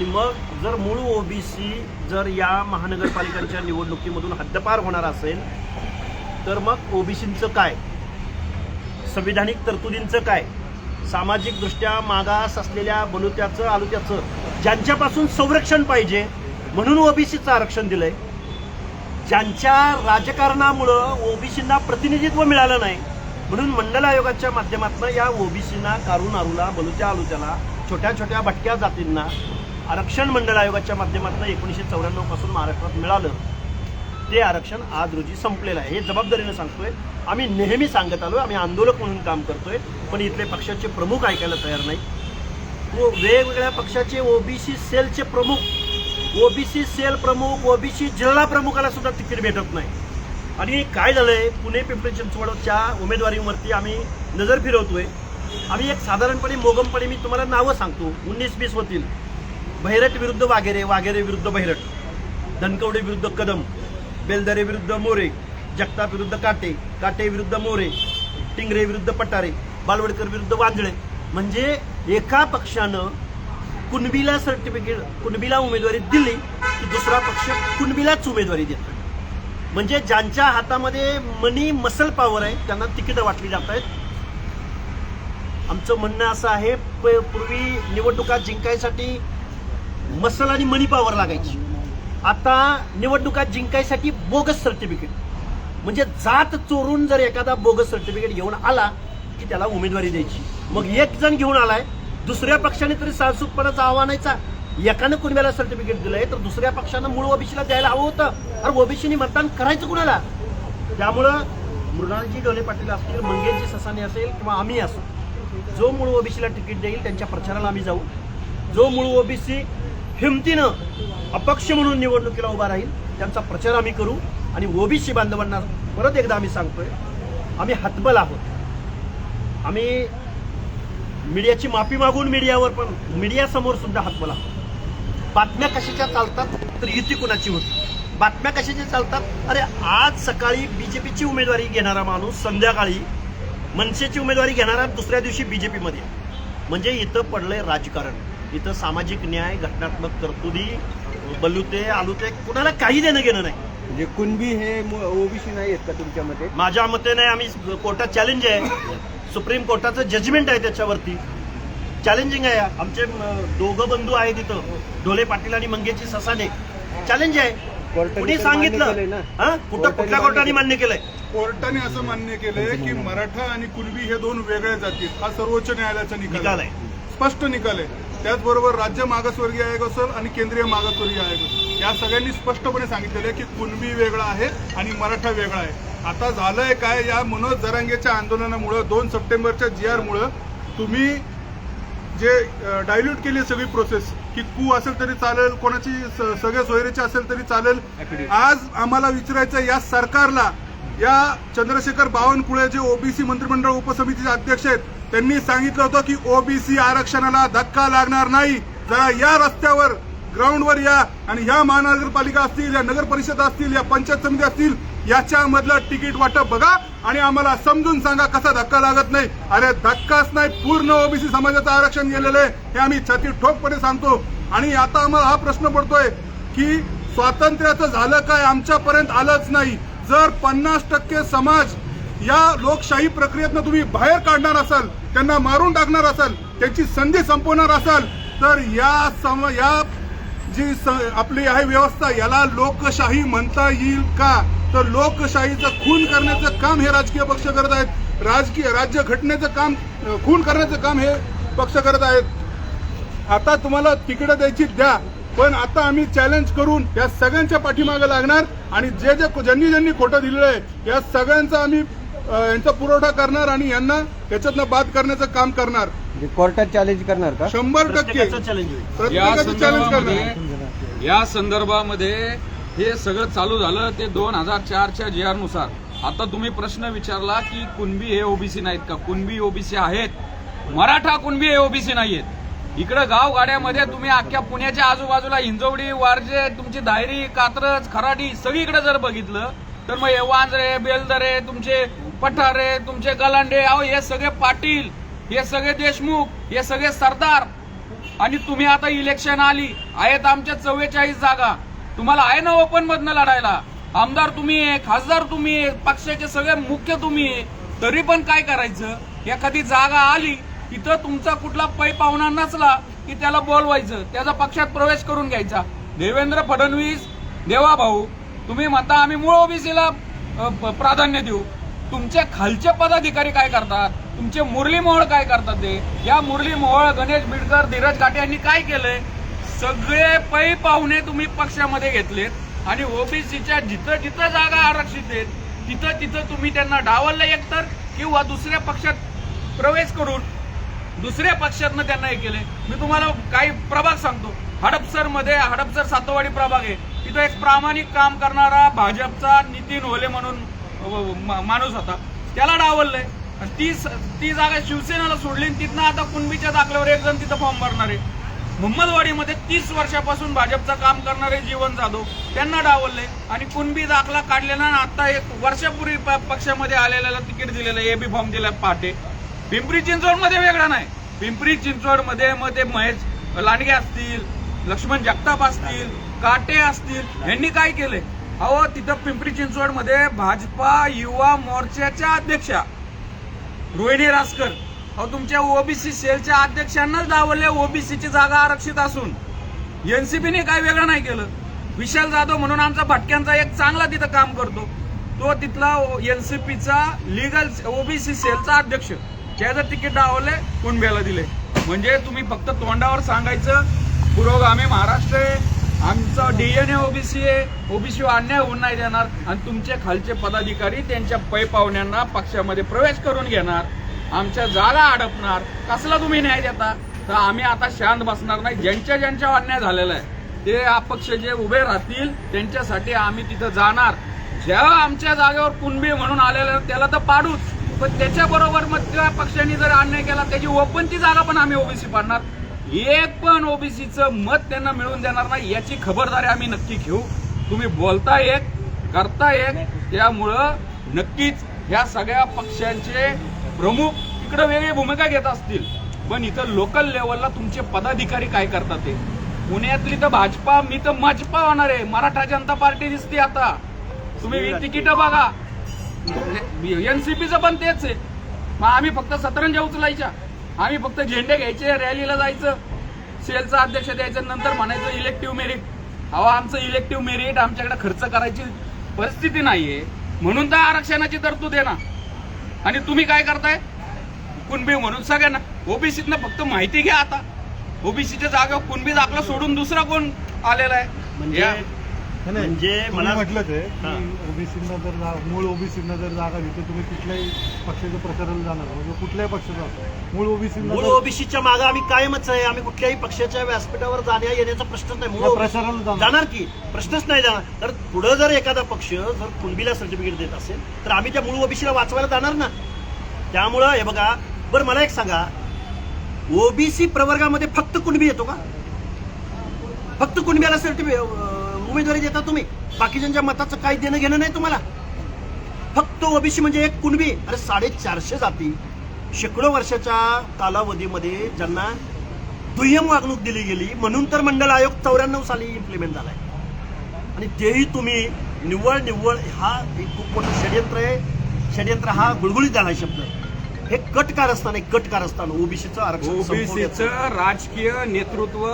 आणि मग जर मूळ ओबीसी जर या महानगरपालिकांच्या निवडणुकीमधून हद्दपार होणार असेल तर मग ओबीसींचं काय, संविधानिक तरतुदींचं काय, सामाजिकदृष्ट्या मागास असलेल्या बलुत्याचं आलुत्याचं ज्यांच्यापासून संरक्षण पाहिजे म्हणून ओबीसीचं आरक्षण दिलंय, ज्यांच्या राजकारणामुळं ओबीसींना प्रतिनिधित्व मिळालं नाही म्हणून मंडल आयोगाच्या माध्यमातून या ओबीसींना कारू नारूला बलुत्या आलुत्याला छोट्या छोट्या भटक्या जातींना आरक्षण मंडळ आयोगाच्या माध्यमातून 1994 पासून महाराष्ट्रात मिळालं. ते आरक्षण आज रोजी संपलेलं आहे. हे जबाबदारीने सांगतोय. आम्ही नेहमी सांगत आलो, आम्ही आंदोलक म्हणून काम करतोय, पण इथले पक्षाचे प्रमुख ऐकायला तयार नाही. वेगवेगळ्या पक्षाचे ओबीसी सेलचे प्रमुख, ओबीसी सेल प्रमुख, ओबीसी जिल्हा प्रमुखाला सुद्धा तिकीट भेटत नाही. आणि काय झालंय, पुणे पिंपरी चिंचवडच्या उमेदवारीवरती आम्ही नजर फिरवतोय. आम्ही एक साधारणपणे मोगमपणे मी तुम्हाला नावं सांगतो. 19-20 होतील. बहिरट विरुद्ध वाघेरे, वाघेरे विरुद्ध बहिरट, धनकवडे विरुद्ध कदम, बेलदरे विरुद्ध मोरे, जगताप विरुद्ध काटे, काटे विरुद्ध मोरे, टिंगरे विरुद्ध पटारे, बालवडकर विरुद्ध वांजळे. म्हणजे एका पक्षानं कुणबीला कुणबीला उमेदवारी दिली की दुसरा पक्ष कुणबीलाच उमेदवारी देतो. म्हणजे ज्यांच्या हातामध्ये मनी मसल पॉवर आहे त्यांना तिकीटं वाटली जात आहेत. आमचं म्हणणं असं आहे, पूर्वी निवडणुका जिंकायसाठी मसल आणि मनी पॉवर लागायची. आता निवडणुका जिंकायसाठी बोगस सर्टिफिकेट, म्हणजे जात चोरून जर एखादा बोगस सर्टिफिकेट घेऊन आला की त्याला उमेदवारी द्यायची. मग एक जण घेऊन आलाय, दुसऱ्या पक्षाने तरी साहसूकपणाचा आव्हानायचा. एकानं कुणब्याला सर्टिफिकेट दिलंय तर दुसऱ्या पक्षानं मूळ ओबीसीला द्यायला हवं होतं. अरे ओबीसीने मतदान करायचं कुणाला? त्यामुळं मृणालजी ढोले पाटील असतील, मंगेशजी ससाने असेल किंवा आम्ही असो, जो मूळ ओबीसीला तिकीट देईल त्यांच्या प्रचाराला आम्ही जाऊ. जो मूळ ओबीसी हिमतीनं अपक्ष म्हणून निवडणुकीला उभा राहील त्यांचा प्रचार आम्ही करू. आणि ओबीसी बांधवांना परत एकदा आम्ही सांगतोय, आम्ही हतबल आहोत. आम्ही मीडियाची माफी मागून मीडियावर पण मीडियासमोर सुद्धा हतबल आहोत. बातम्या कशाच्या चालतात तर युती कुणाची होती, बातम्या कशाच्या चालतात. अरे आज सकाळी बीजेपीची उमेदवारी घेणारा माणूस संध्याकाळी मनसेची उमेदवारी घेणारा दुसऱ्या दिवशी बीजेपीमध्ये. म्हणजे इथं पडलंय राजकारण. इथं सामाजिक न्याय, घटनात्मक तरतुदी, बलुते आलुते कुणाला काही देणं घेणं नाही. म्हणजे कुणबी हे ओबीसी नाही आहेत का तुमच्या मते? माझ्या मते नाही. आम्ही कोर्टात चॅलेंज आहे, सुप्रीम कोर्टाचं जजमेंट आहे त्याच्यावरती चॅलेंजिंग आहे. आमचे दोघं बंधू आहेत तिथं, ढोले पाटील आणि मंगेशजी ससाने. चॅलेंज आहे. कुणी सांगितलं? कुठल्या कोर्टाने मान्य केलंय? कोर्टाने असं मान्य केलंय की मराठा आणि कुणबी हे दोन वेगळ्या जाती. हा सर्वोच्च न्यायालयाचा निकाल आहे, स्पष्ट निकाल आहे. त्याचबरोबर राज्य मागासवर्गीय आयोग असेल आणि केंद्रीय मागासवर्गीय आयोग असेल, या सगळ्यांनी स्पष्टपणे सांगितलेलं आहे की कुणबी वेगळा आहे आणि मराठा वेगळा आहे. आता झालंय काय, या मनोज जरांगेच्या आंदोलनामुळं 2 सप्टेंबरच्या GR मुळे तुम्ही जे डायल्यूट केली सगळी प्रोसेस, की कू असेल तरी चालेल, कोणाची सगळे सोयरीचे असेल तरी चालेल. आज आम्हाला विचारायचं, या सरकारला, या चंद्रशेखर बावनकुळे जे ओबीसी मंत्रिमंडळ उपसमितीचे अध्यक्ष आहेत, त्यांनी सांगितलं होतं की ओबीसी आरक्षणाला धक्का लागणार नाही. जरा या रस्त्यावर ग्राउंडवर या आणि ह्या महानगरपालिका असतील, या नगर परिषद असतील, या पंचायत समिती असतील, याच्यामधलं तिकीट वाटप बघा आणि आम्हाला समजून सांगा कसा धक्का लागत नाही. अरे धक्काच नाही, पूर्ण ओबीसी समाजाचं आरक्षण गेलेलं आहे, हे आम्ही छाती ठोकपणे सांगतो. आणि आता आम्हाला हा प्रश्न पडतोय की स्वातंत्र्याचं झालं काय, आमच्यापर्यंत आलंच नाही. जर 50% समाज या लोकशाही प्रक्रियेतनं तुम्ही बाहेर काढणार असाल, त्यांना मारून टाकणार असाल, त्यांची संधी संपवणार असाल, तर या जी आपली आहे व्यवस्था, याला लोकशाही म्हणता येईल का? तर लोकशाहीचं खून करण्याचं काम हे राजकीय पक्ष करत आहेत. राज्य घटनेचं काम, खून करण्याचं काम हे पक्ष करत आहेत. आता तुम्हाला तिकीटं द्यायची द्या, पण आता आम्ही चॅलेंज करून या सगळ्यांच्या पाठीमागे लागणार आणि ज्यांनी खोटं दिलेलं आहे या सगळ्यांचा आम्ही यांचा पुरवठा करणार आणि यांना त्याच्यातनं बाद करण्याचं काम करणार. कोर्टात चॅलेंज करणार का? 100% प्रत्येकाचं चॅलेंज करणार. या संदर्भामध्ये हे सगळं चालू झालं ते 2004च्या GR नुसार. आता तुम्ही प्रश्न विचारला की कुणबी हे ओबीसी नाहीत का? कुणबी ओबीसी आहेत, मराठा कुणबी हे ओबीसी नाहीयेत. इकडे गावगाड्यामध्ये तुम्ही अख्ख्या पुण्याच्या आजूबाजूला हिंजवडी, वारजे, तुमची दायरी, कात्रज, खराडी सगळीकडे जर बघितलं तर मग हे वांजरे, बेलदरे, तुमचे पठारे, तुमचे गलांडे, अहो हे सगळे पाटील, हे सगळे देशमुख, हे सगळे सरदार, आणि तुम्ही आता इलेक्शन आली आहेत आमच्या 44 जागा, तुम्हाला आहे ना ओपन मधनं लढायला, आमदार तुम्ही आहे, खासदार तुम्ही आहे, पक्षाचे सगळे मुख्य तुम्ही आहे, तरी पण काय करायचं, एखादी जागा आली तिथं तुमचा कुठला पै पाहुणा नसला की त्याला बोलवायचं, त्याचा पक्षात प्रवेश करून घ्यायचा. देवेंद्र फडणवीस, देवा भाऊ, तुम्ही म्हणता आम्ही मूळ ओबीसीला प्राधान्य देऊ, तुमचे खालचे पदाधिकारी काय करतात, तुमचे मुरली मोहोळ काय करतात, ते या मुरली मोहोळ, गणेश बिडकर, धीरज घाटे यांनी काय केलंय, सगळे पै पाहुणे तुम्ही पक्षामध्ये घेतलेत आणि ओबीसीच्या जिथं जिथं जागा आरक्षित आहेत तिथं तिथं तुम्ही त्यांना डावललं एकतर, किंवा दुसऱ्या पक्षात प्रवेश करून दुसऱ्या पक्षातनं त्यांना हे केले. मी तुम्हाला काही प्रभाग सांगतो. हडपसर सातवाडी प्रभाग आहे, तिथं एक प्रामाणिक काम करणारा भाजपचा नितीन होले म्हणून माणूस होता, त्याला डावललंय. ती जागा शिवसेनेला सोडली, तिथनं आता कुणबीच्या दाखल्यावर एक जण तिथं फॉर्म भरणार आहे. मोहम्मदवाडीमध्ये 30 वर्षापासून भाजपचं काम करणारे जीवन जाधव, त्यांना डावललंय आणि कुणबी दाखला काढलेला ना आता 1 वर्षापूर्वी पक्षामध्ये आलेल्याला तिकीट दिलेलं, एबी फॉर्म दिला पहाटे. पिंपरी चिंचवडमध्ये वेगळा नाही, पिंपरी चिंचवडमध्ये मग ते महेश लांडगे असतील, लक्ष्मण जगताप असतील, काटे असतील, यांनी काय केलंय, अहो तिथं पिंपरी चिंचवडमध्ये भाजपा युवा मोर्चाच्या अध्यक्षा रोहिणी रासकर, अहो तुमच्या ओबीसी सेलच्या अध्यक्षांनाच डावलले ओबीसीची जागा आरक्षित असून. एनसीपीने काय वेगळं नाही केलं. विशाल जाधव म्हणून आमचा भटक्यांचा एक चांगला तिथं काम करतो, तो तिथला एनसीपीचा लीगल ओबीसी सेलचा अध्यक्ष, त्याचं तिकीट डावले कुणब्याला दिले. म्हणजे तुम्ही फक्त तोंडावर सांगायचं पुरोगामी महाराष्ट्र आहे, आमचा डीएनए ओबीसी आहे, ओबीसी अन्याय होऊन नाही देणार, आणि तुमचे खालचे पदाधिकारी त्यांच्या पै पाहुण्यांना पक्षामध्ये प्रवेश करून घेणार, आमच्या जागा अडपणार. कसला तुम्ही न्याय देता? तर आम्ही आता शांत बसणार नाही. ज्यांच्या ज्यांच्या अन्याय झालेला आहे ते अपक्ष जे उभे राहतील त्यांच्यासाठी आम्ही तिथं जाणार. जेव्हा आमच्या जागेवर कुणबी म्हणून आलेलं त्याला तर पाडूच, पण त्याच्याबरोबर मग त्या पक्षांनी जर अन्याय केला त्याची ओपनची जागा पण आम्ही ओबीसी पाडणार. एक पण ओबीसीचं मत त्यांना मिळवून देणार नाही, याची खबरदारी आम्ही नक्की घेऊ. तुम्ही बोलता एक, करता एक, त्यामुळं नक्कीच ह्या सगळ्या पक्षांचे प्रमुख इकडे वेगळी भूमिका घेत असतील, पण इथं लोकल लेवलला तुमचे पदाधिकारी काय करतात ते. पुण्यातली तर भाजपा, मी तर मजपा होणार आहे, मराठा जनता पार्टी दिसते आता. तुम्ही तिकीट बघा, एनसीपीचं पण तेच आहे. मग आम्ही फक्त सतरंजा उचलायच्या, आम्ही फक्त झेंडे घ्यायचे, रॅलीला जायचं, सेलचा अध्यक्ष द्यायचं, नंतर म्हणायचं इलेक्टिव्ह मेरिट. अहो आमचं इलेक्टिव्ह मेरिट आमच्याकडे खर्च करायची परिस्थिती नाहीये, म्हणून तर आरक्षणाची तरतूद आहे ना. आणि तुम्ही काय करताय, कुणबी म्हणून सगळ्यांना ओबीसीतनं फक्त माहिती घ्या. आता ओबीसीच्या जागेवर कुणबी दाखला सोडून दुसरा कोण आलेला आहे. म्हणजे मला म्हटलं ते ओबीसींना जर मूळ ओबीसींना जर जागा घेतो तुम्ही कुठल्याही पक्षाचं प्रचाराला जाणार, म्हणजे कुठल्याही पक्षाचा मूळ ओबीसीच्या मागे आम्ही कायमच आहे. आम्ही कुठल्याही पक्षाच्या व्यासपीठावर जाण्या येण्याचा प्रश्नच नाही, मूळ प्रचाराला जाणार की प्रश्नच नाही जाणार. तर पुढे जर एखादा पक्ष जर कुणबीला सर्टिफिकेट देत असेल तर आम्ही त्या मूळ ओबीसीला वाचवायला जाणार ना. त्यामुळं हे बघा, बरं मला एक सांगा, ओबीसी प्रवर्गामध्ये फक्त कुणबी येतो का? फक्त कुणबीला सर्टिफिकेट उमेदवारी देता तुम्ही, बाकीच्यांच्या मताचं काही देणं घेणं नाही तुम्हाला. फक्त ओबीसी म्हणजे एक कुणबी. अरे 450 जाती शेकडो वर्षाच्या कालावधीमध्ये ज्यांना दुय्यम वागणूक दिली गेली, म्हणून तर मंडळ आयोग 94 साली इम्प्लिमेंट झालाय. आणि तेही तुम्ही निव्वळ हा एक खूप मोठं षडयंत्र आहे. षडयंत्र हा गुळगुळीत झालाय शब्द. हे कट कारस्थान आहे, कट कारस्थान. ओबीसीचं आरक्षण, ओबीसीचं राजकीय नेतृत्व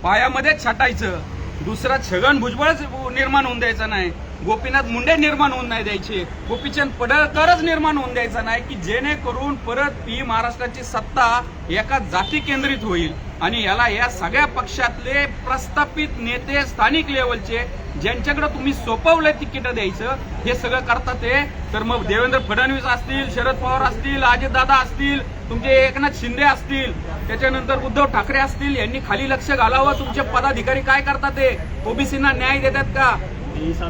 पायामध्ये छाटायचं, दुसरा छगन भुजबळच निर्माण होऊन द्यायचा नाही, गोपीनाथ मुंडे निर्माण होऊन नाही द्यायचे, गोपीचंद पडळकरच निर्माण होऊन द्यायचा नाही, की जेणेकरून परत ही महाराष्ट्राची सत्ता एका जाती केंद्रित होईल. आणि याला या सगळ्या पक्षातले प्रस्थापित नेते, स्थानिक लेवलचे, ज्यांच्याकडे तुम्ही सोपवलंय तिकीट द्यायचं, हे सगळं करतात ते. तर मग देवेंद्र फडणवीस असतील, शरद पवार असतील, अजितदादा असतील, तुमचे एकनाथ शिंदे असतील, त्याच्यानंतर उद्धव ठाकरे असतील, यांनी खाली लक्ष घालावं. तुमचे पदाधिकारी काय करतात ते, ओबीसींना न्याय देतात का?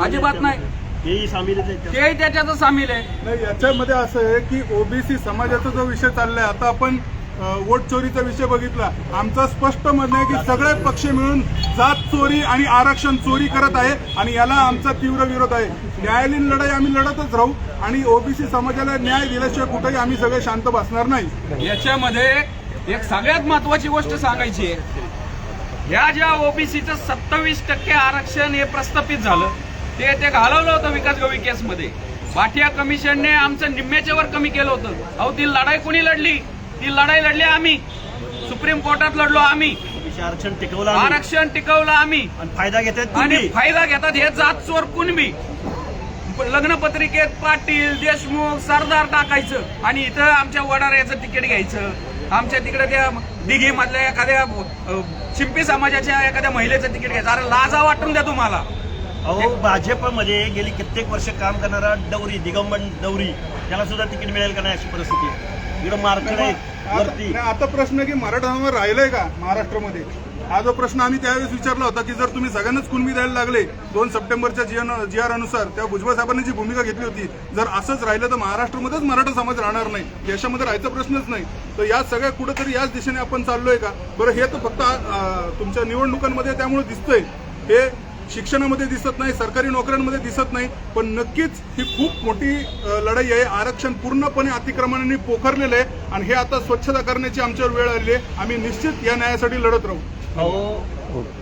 अजिबात नाही. तेही त्याच्यातच सामील आहे. नाही, याच्यामध्ये असं आहे की ओबीसी समाजाचा जो विषय चाललाय, आता आपण वोट चोरीचा विषय बघितला, आमचं स्पष्ट म्हणणं आहे की सगळे पक्ष मिळून जात चोरी आणि आरक्षण चोरी करत आहे आणि याला आमचा तीव्र विरोध आहे. न्यायालयीन लढाई आम्ही लढतच राहू आणि ओबीसी समाजाला न्याय दिल्याशिवाय कुठेही आम्ही सगळे शांत बसणार नाही. याच्यामध्ये एक सगळ्यात महत्वाची गोष्ट सांगायची आहे, ह्या ज्या ओबीसीचं 27% आरक्षण हे प्रस्थापित झालं ते घालवलं होतं विकास गवळी केसमध्ये. भाटिया कमिशनने आमचं निम्म्याच्या वर कमी केलं होतं. अहो ती लढाई कोणी लढली? ती लढाई लढली आम्ही, सुप्रीम कोर्टात लढलो आम्ही, ओबीसी आरक्षण टिकवलं आम्ही. आरक्षण टिकवलं आम्ही. आणि फायदा घेतात आणि तुम्ही. फायदा घेतात हे जात चोर कुणबी. लग्नपत्रिकेत पाटील, देशमुख, सरदार टाकायचं आणि इथं आमच्या वडाऱ्याचं तिकीट घ्यायचं. आमच्या तिकडे त्या दिघी मधल्या एखाद्या शिंपी समाजाच्या एखाद्या महिलेचं तिकीट घ्यायचं. अरे लाजा वाटून द्या तुम्हाला. अहो भाजपमध्ये गेली कित्येक वर्ष काम करणारा डवरी, दिगंबर डवरी, त्याला सुद्धा तिकीट मिळेल का नाही अशी परिस्थिती आहे. इकडं मार्केट आहे वरती. आता प्रश्न की मराठा समाज राहिलाय का महाराष्ट्रामध्ये? हा जो प्रश्न आम्ही त्यावेळेस विचारला होता की जर तुम्ही सगळ्यांनाच कुणबी द्यायला लागले 2 सप्टेंबरच्या GR अनुसार, तेव्हा भुजबळ साहेबांनी जी भूमिका घेतली होती, जर असंच राहिलं तर महाराष्ट्रामध्येच मराठा समाज राहणार नाही, देशामध्ये राहायचा प्रश्नच नाही. तर या सगळ्या कुठेतरी याच दिशेने आपण चाललोय का? बरं, हे तर फक्त तुमच्या निवडणुकांमध्ये त्यामुळे दिसतंय, हे शिक्षणामध्ये दिसत नाही, सरकारी नोकऱ्यांमध्ये दिसत नाही. पण नक्कीच ही खूप मोठी लढाई आहे. आरक्षण पूर्णपणे अतिक्रमणाने पोखरलेलं आहे आणि हे आता स्वच्छता करण्याची आमच्यावर वेळ आली आहे. आम्ही निश्चित या न्यायासाठी लढत राहू. अहो ओके.